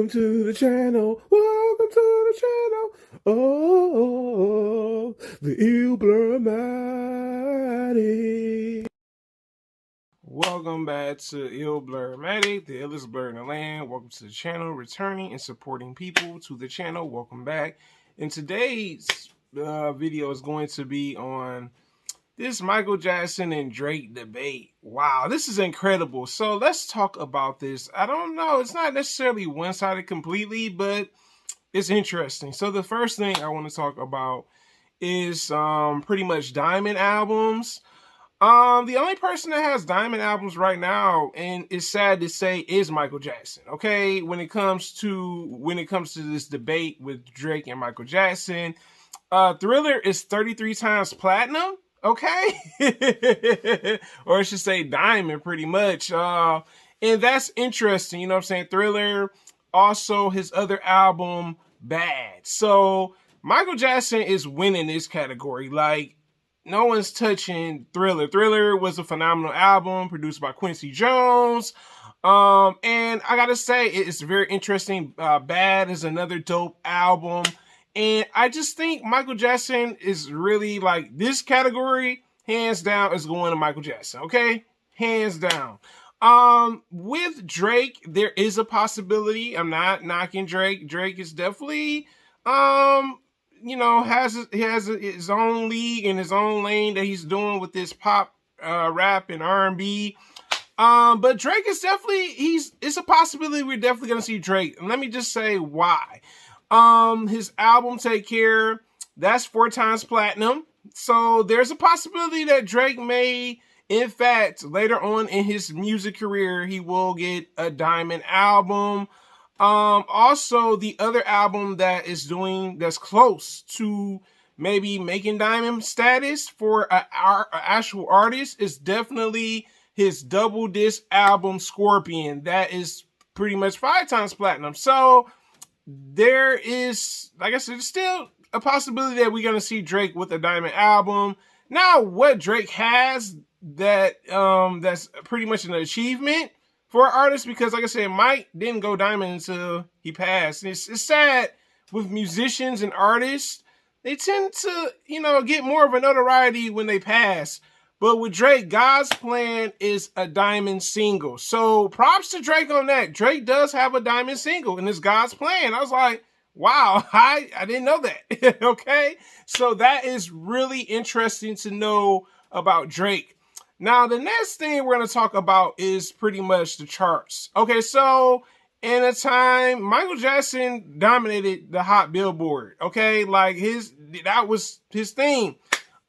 Welcome to the channel. Welcome to the channel. Oh, the Illblurmatic. Welcome back to Illblurmatic, the illest blur in the land. Welcome to the channel, returning and supporting people to the channel. Welcome back. And today's video is going to be on this Michael Jackson and Drake debate. Wow, this is incredible. So let's talk about this. I don't know, it's not necessarily one-sided completely, but it's interesting. So the first thing I want to talk about is pretty much Diamond albums. The only person that has Diamond albums right now, and it's sad to say, is Michael Jackson. Okay, when it comes to this debate with Drake and Michael Jackson, Thriller is 33 times platinum. Okay, or I should say Diamond, pretty much. And that's interesting. You know what I'm saying? Thriller, also his other album, Bad. So Michael Jackson is winning this category. Like, no one's touching Thriller. Thriller was a phenomenal album produced by Quincy Jones. And I gotta say, it's very interesting. Bad is another dope album. And I just think Michael Jackson is really, like, this category, hands down, is going to Michael Jackson, okay? Hands down. With Drake, there is a possibility. I'm not knocking Drake. Drake is definitely, you know, has his own league and his own lane that he's doing with this pop, rap and R&B. But Drake is definitely, it's a possibility we're definitely going to see Drake. And let me just say why. His album Take Care, that's 4 times platinum. So there's a possibility that Drake may, in fact, later on in his music career, he will get a Diamond album. Also the other album that is that's close to maybe making Diamond status for an actual artist is definitely his double disc album Scorpion. That is pretty much 5 times platinum. So there is, like I said, there's still a possibility that we're going to see Drake with a Diamond album. Now, what Drake has that's pretty much an achievement for an artist, because like I said, Mike didn't go Diamond until he passed. It's sad with musicians and artists. They tend to, you know, get more of a notoriety when they pass. But with Drake, God's Plan is a Diamond single. So props to Drake on that. Drake does have a Diamond single, and it's God's Plan. I was like, wow, I didn't know that. Okay? So that is really interesting to know about Drake. Now, the next thing we're going to talk about is pretty much the charts. Okay, so in a time, Michael Jackson dominated the Hot Billboard. Okay, like that was his thing.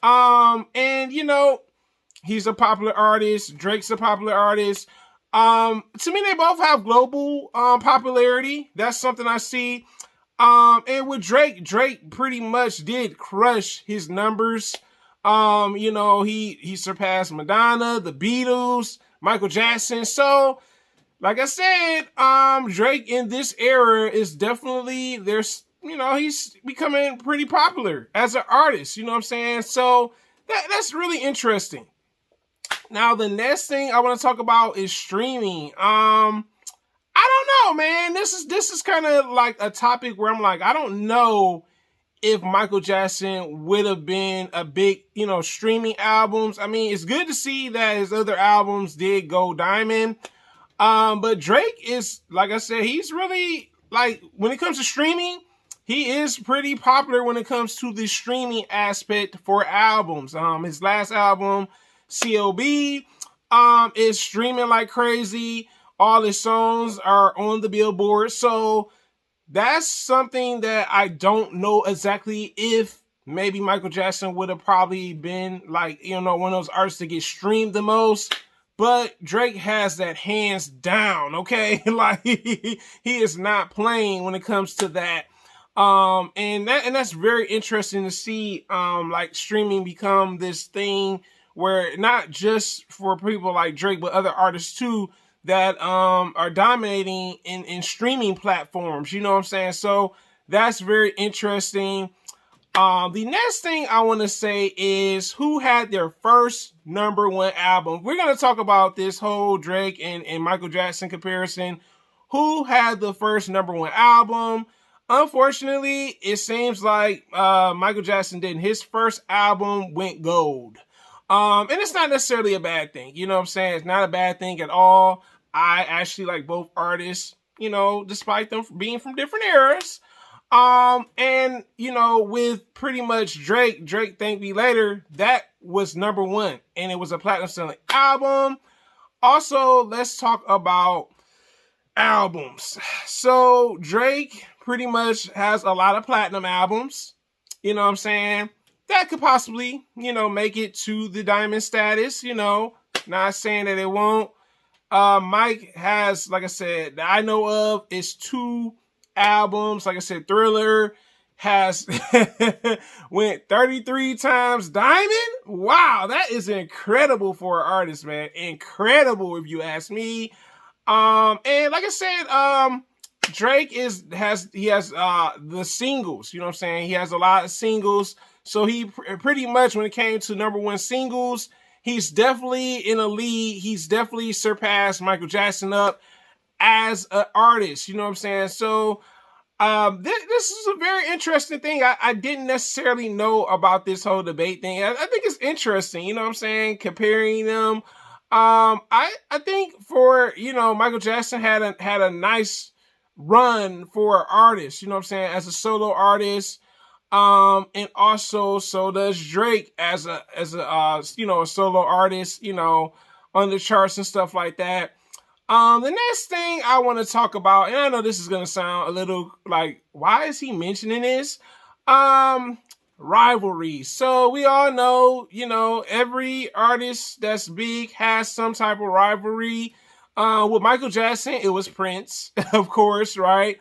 And you know, he's a popular artist. Drake's a popular artist. To me, they both have global popularity. That's something I see. And with Drake pretty much did crush his numbers. You know, he surpassed Madonna, the Beatles, Michael Jackson. So, like I said, Drake in this era is definitely, you know, he's becoming pretty popular as an artist. You know what I'm saying? So that's really interesting. Now, the next thing I want to talk about is streaming. I don't know, man. This is kind of like a topic where I'm like, I don't know if Michael Jackson would have been a big, you know, streaming albums. I mean, it's good to see that his other albums did go Diamond. But Drake is, like I said, he's really, like, when it comes to streaming, he is pretty popular when it comes to the streaming aspect for albums. His last album, CLB, is streaming like crazy. All his songs are on the Billboard. So that's something that I don't know exactly if maybe Michael Jackson would have probably been, like, you know, one of those artists to get streamed the most. But Drake has that hands down, okay? Like, he is not playing when it comes to that. And that's very interesting to see, like, streaming become this thing where not just for people like Drake, but other artists too, that are dominating in streaming platforms. You know what I'm saying? So that's very interesting. The next thing I want to say is who had their first #1 album. We're going to talk about this whole Drake and Michael Jackson comparison. who had the first #1 album? Unfortunately, it seems like Michael Jackson didn't. His first album went gold. And it's not necessarily a bad thing. You know what I'm saying? It's not a bad thing at all. I actually like both artists, you know, despite them being from different eras. And you know, with pretty much Drake, Thank Me Later, that was #1 and it was a platinum selling album. Also, let's talk about albums. So Drake pretty much has a lot of platinum albums, you know what I'm saying, that could possibly, you know, make it to the diamond status, you know, not saying that it won't. Mike has, like I said, that I know of, is 2 albums. Like I said, Thriller has went 33 times diamond. Wow, that is incredible for an artist, man. Incredible, if you ask me. And like I said, Drake has the singles, you know what I'm saying? He has a lot of singles. So he pretty much, when it came to #1 singles, he's definitely in a lead. He's definitely surpassed Michael Jackson up as an artist, you know what I'm saying? So this is a very interesting thing. I didn't necessarily know about this whole debate thing. I think it's interesting, you know what I'm saying, comparing them. I think for, you know, Michael Jackson had a nice run for artists, you know what I'm saying, as a solo artist. And also so does Drake as a you know, a solo artist, you know, on the charts and stuff like that. The next thing I want to talk about, and I know this is going to sound a little like, why is he mentioning this? Rivalry. So we all know, you know, every artist that's big has some type of rivalry. With Michael Jackson, it was Prince, of course, right?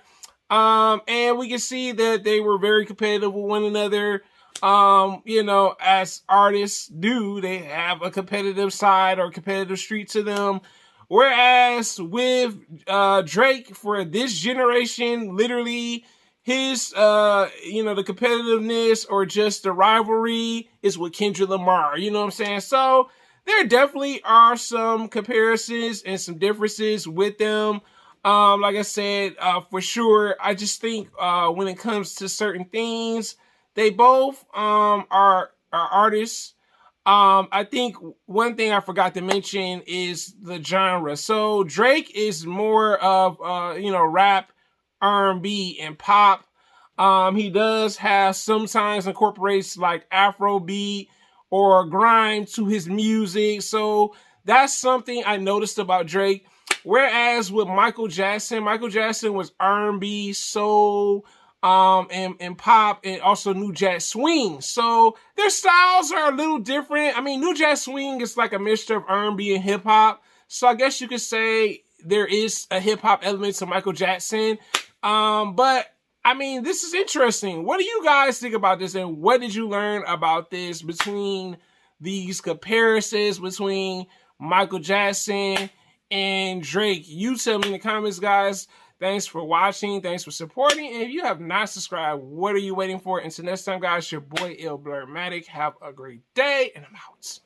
And we can see that they were very competitive with one another. You know, as artists do, they have a competitive side or competitive streak to them. Whereas with Drake, for this generation, literally his you know, the competitiveness or just the rivalry is with Kendrick Lamar, you know what I'm saying? So there definitely are some comparisons and some differences with them. Like I said, for sure, I just think when it comes to certain things, they both are artists. I think one thing I forgot to mention is the genre. So Drake is more of you know, rap, R&B, and pop. He does have sometimes incorporates like Afrobeat or grime to his music. So that's something I noticed about Drake. Whereas with Michael Jackson was R&B, soul, and pop, and also New Jack Swing. So their styles are a little different. I mean, New Jack Swing is like a mixture of R&B and hip hop. So I guess you could say there is a hip hop element to Michael Jackson. But I mean, this is interesting. What do you guys think about this? And what did you learn about this between these comparisons between Michael Jackson and Drake? You tell me in the comments, guys. Thanks for watching. Thanks for supporting. And if you have not subscribed, what are you waiting for? Until next time, guys, your boy Illblurmatic. Have a great day, and I'm out.